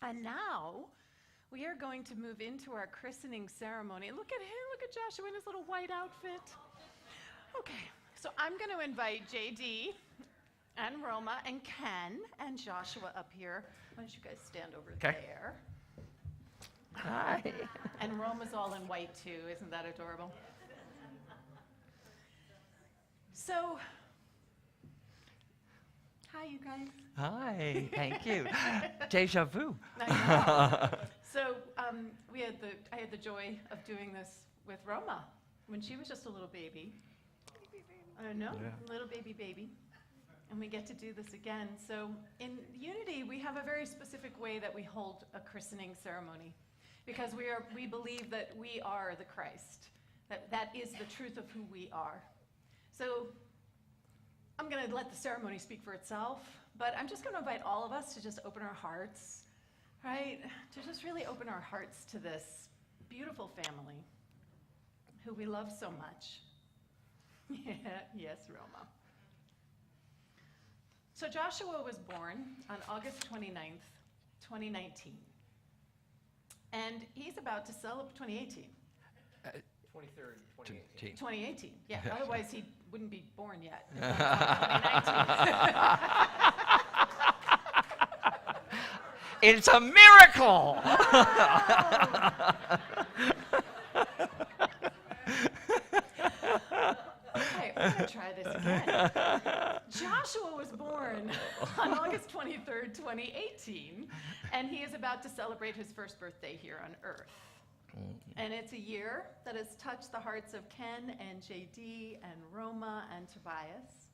And now we are going to move into our christening ceremony. Look at him, look at Joshua in his little white outfit. Okay, so I'm going to invite JD and Roma and Ken and Joshua up here. Why don't you guys stand over there? Hi. And Roma's all in white too. Isn't that adorable? So, hi, you guys. Hi, thank you. Deja vu. I know. So I had the joy of doing this with Roma when she was just a little baby. I know, little baby. And we get to do this again. So in Unity, we have a very specific way that we hold a christening ceremony, because we believe that we are the Christ, that is the truth of who we are. So I'm going to let the ceremony speak for itself, but I'm just going to invite all of us to just open our hearts, right? To just really open our hearts to this beautiful family who we love so much. Yes, Roma. So Joshua was born on August 29th, 2019. And he's about to celebrate 2018. 23rd, 2018. 2018, yeah. Yes. Otherwise, he wouldn't be born yet. 2019. It's a miracle. Okay, we're going to try this again. Joshua was born on August 23rd, 2018, and he is about to celebrate his first birthday here on Earth. And it's a year that has touched the hearts of Ken and JD and Roma and Tobias,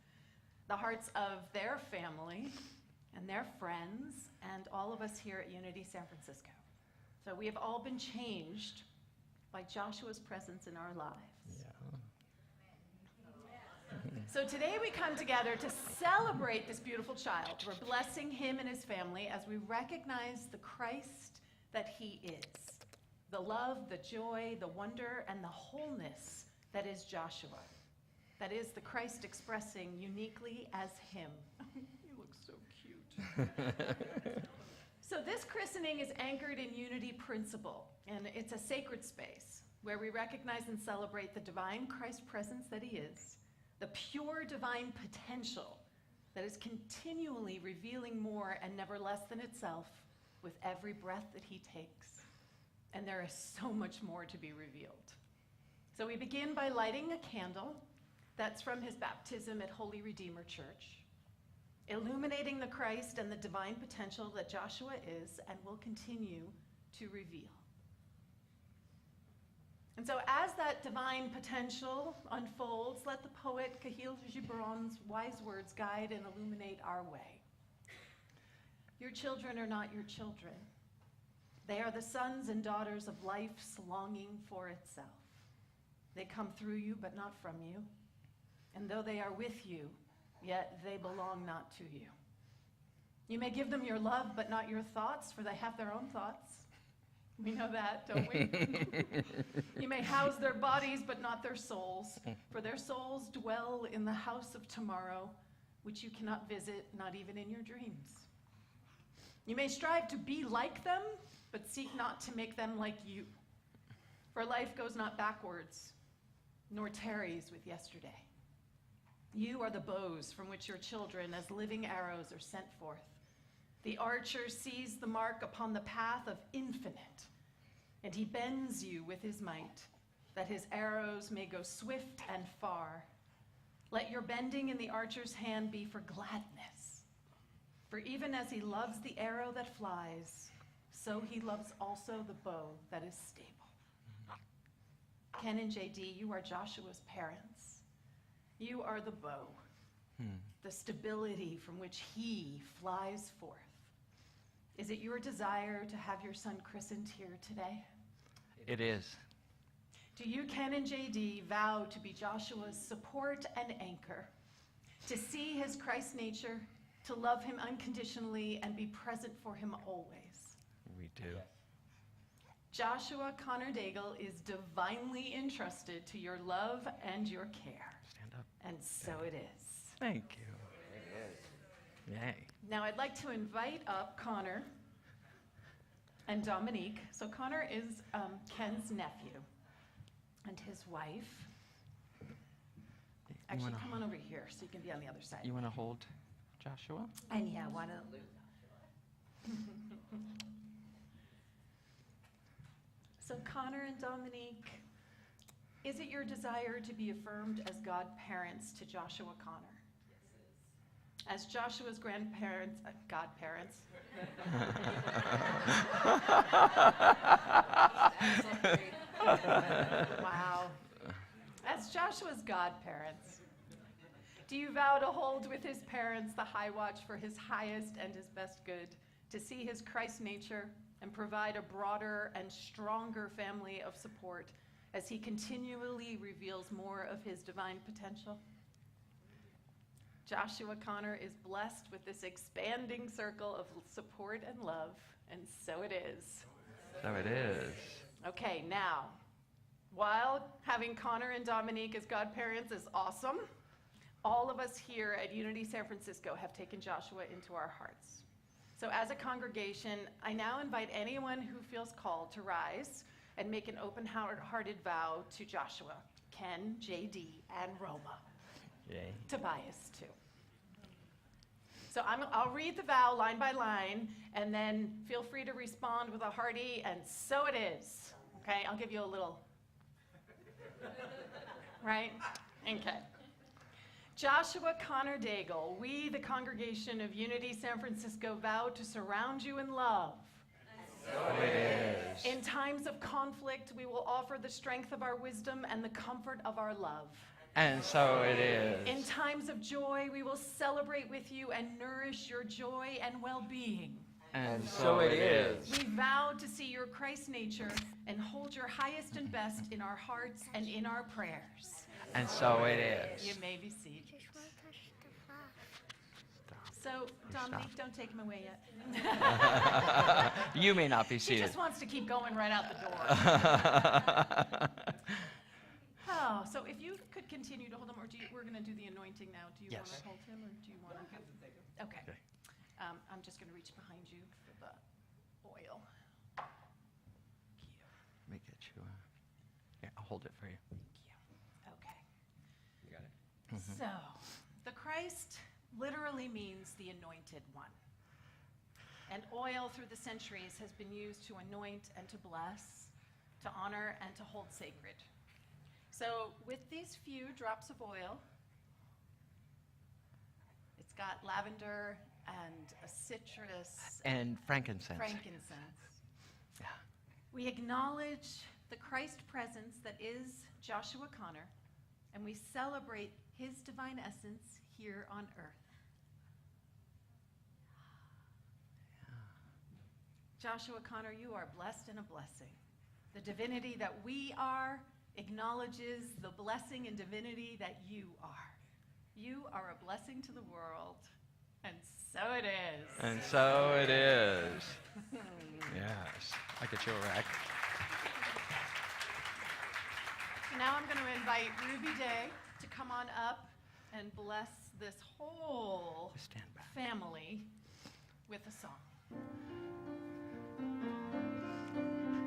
the hearts of their family and their friends, and all of us here at Unity San Francisco. So we have all been changed by Joshua's presence in our lives. So today we come together to celebrate this beautiful child. We're blessing him and his family as we recognize the Christ that he is. The love, the joy, the wonder, and the wholeness that is Joshua. That is the Christ expressing uniquely as him. You look so cute. So this christening is anchored in unity principle, and it's a sacred space where we recognize and celebrate the divine Christ presence that he is, the pure divine potential that is continually revealing more and never less than itself with every breath that he takes. And there is so much more to be revealed. So we begin by lighting a candle that's from his baptism at Holy Redeemer Church, illuminating the Christ and the divine potential that Joshua is and will continue to reveal. And so as that divine potential unfolds, let the poet Kahlil Gibran's wise words guide and illuminate our way. Your children are not your children. They are the sons and daughters of life's longing for itself. They come through you, but not from you. And though they are with you, yet they belong not to you. You may give them your love, but not your thoughts, for they have their own thoughts. We know that, don't we? You may house their bodies, but not their souls, for their souls dwell in the house of tomorrow, which you cannot visit, not even in your dreams. You may strive to be like them, but seek not to make them like you. For life goes not backwards, nor tarries with yesterday. You are the bows from which your children, as living arrows, are sent forth. The archer sees the mark upon the path of infinite, and he bends you with his might, that his arrows may go swift and far. Let your bending in the archer's hand be for gladness. For even as he loves the arrow that flies, so he loves also the bow that is stable. Ken and JD, you are Joshua's parents. You are the bow, the stability from which he flies forth. Is it your desire to have your son christened here today? It is. Do you, Ken and JD, vow to be Joshua's support and anchor, to see his Christ nature, to love him unconditionally, and be present for him always? We do. Joshua Connor Daigle is divinely entrusted to your love and your care. Stand up. And so it is. Thank you. Yay. Now I'd like to invite up Connor and Dominique. So Connor is Ken's nephew, and his wife. Actually, come on over here so you can be on the other side. You want to hold Joshua? And yeah, why don't... So Connor and Dominique, is it your desire to be affirmed as godparents to Joshua Connor? As Joshua's grandparents, godparents. Wow. As Joshua's godparents, do you vow to hold with his parents the high watch for his highest and his best good, to see his Christ nature and provide a broader and stronger family of support as he continually reveals more of his divine potential? Joshua Connor is blessed with this expanding circle of support and love, and so it is. So it is. Okay, now, while having Connor and Dominique as godparents is awesome, all of us here at Unity San Francisco have taken Joshua into our hearts. So as a congregation, I now invite anyone who feels called to rise and make an open-hearted vow to Joshua, Ken, JD, and Roma. Yay. Tobias, too. So I'll read the vow line by line, and then feel free to respond with a hearty, and so it is. Okay, I'll give you a little, right? Okay. Joshua Connor Daigle, we, the congregation of Unity San Francisco, vow to surround you in love. So it is. In times of conflict, we will offer the strength of our wisdom and the comfort of our love. And so it is. In times of joy, we will celebrate with you and nourish your joy and well-being. And so it is. We vow to see your Christ nature and hold your highest and best in our hearts and in our prayers. And so it is. You may be seated. So, Dominique, don't take him away yet. You may not be He seated. just wants to keep going right out the door. Oh, so if you could continue to hold him, or we're going to do the anointing now. Do you want Yes. to hold him, or do you want to? Okay. Okay. I'm just going to reach behind you for the oil. Thank you. Let me get you. Yeah, I'll hold it for you. Thank you. Okay. You got it? So, the Christ literally means the anointed one. And oil through the centuries has been used to anoint and to bless, to honor and to hold sacred. So with these few drops of oil, it's got lavender and a citrus And frankincense. Yeah. We acknowledge the Christ presence that is Joshua Connor, and we celebrate his divine essence here on earth. Joshua Connor, you are blessed and a blessing. The divinity that we are acknowledges the blessing and divinity that you are. You are a blessing to the world, and so it is. And so it is. Yes. I get you a rack. Now I'm going to invite Ruby Day to come on up and bless this whole Stand back. family with a song.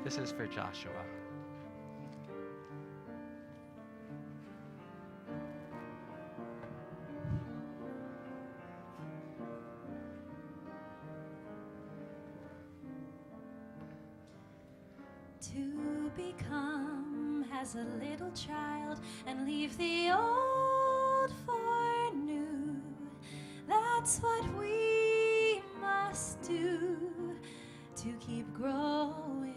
This is for Joshua. To become as a little child and leave the old for new. That's what we must do to keep growing.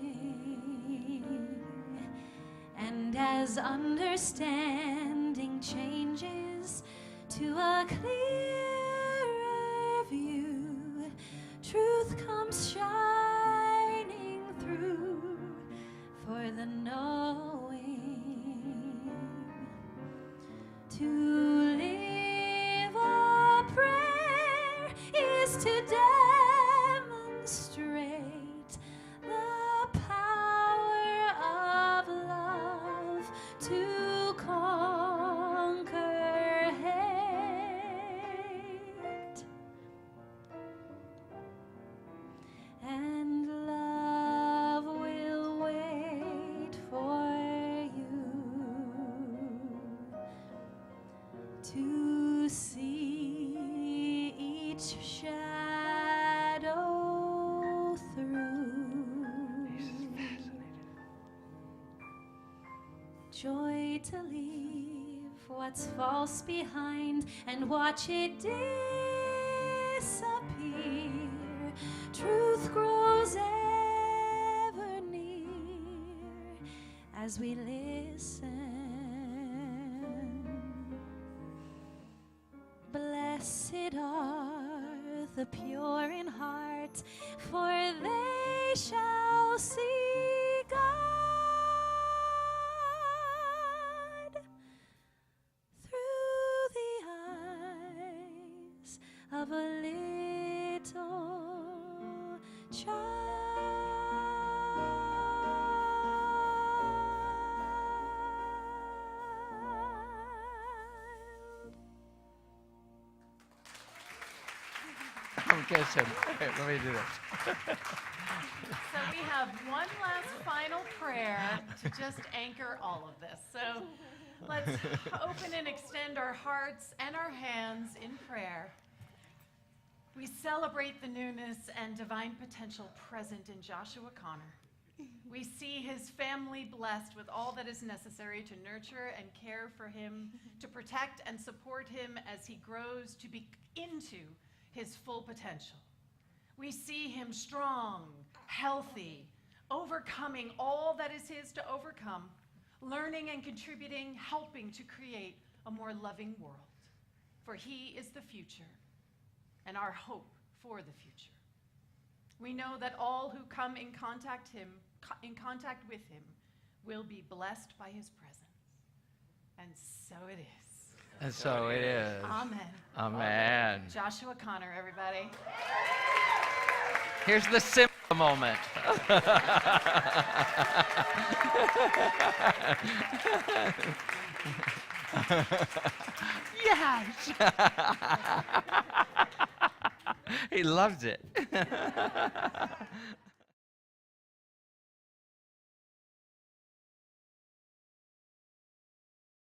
And as understanding changes to a clearer view, truth comes shining through for the knowing. To live a prayer is to demonstrate the power of love to conquer hate. And love shadow through. Joy to leave what's false behind and watch it disappear. Truth grows ever near as we listen. Blessed are the pure in heart, for they shall see God through the eyes of a little child. I'm kissing. Wait, let me do this. So we have one last final prayer to just anchor all of this. So let's open and extend our hearts and our hands in prayer. We celebrate the newness and divine potential present in Joshua Connor. We see his family blessed with all that is necessary to nurture and care for him, to protect and support him as he grows to be into his full potential. We see him strong, healthy, overcoming all that is his to overcome, learning and contributing, helping to create a more loving world. For he is the future and our hope for the future. We know that all who come in contact with him will be blessed by his presence. And so it is. And so it is. Amen. Amen. Joshua Connor, everybody. Here's the Simba moment. Yes. He loves it.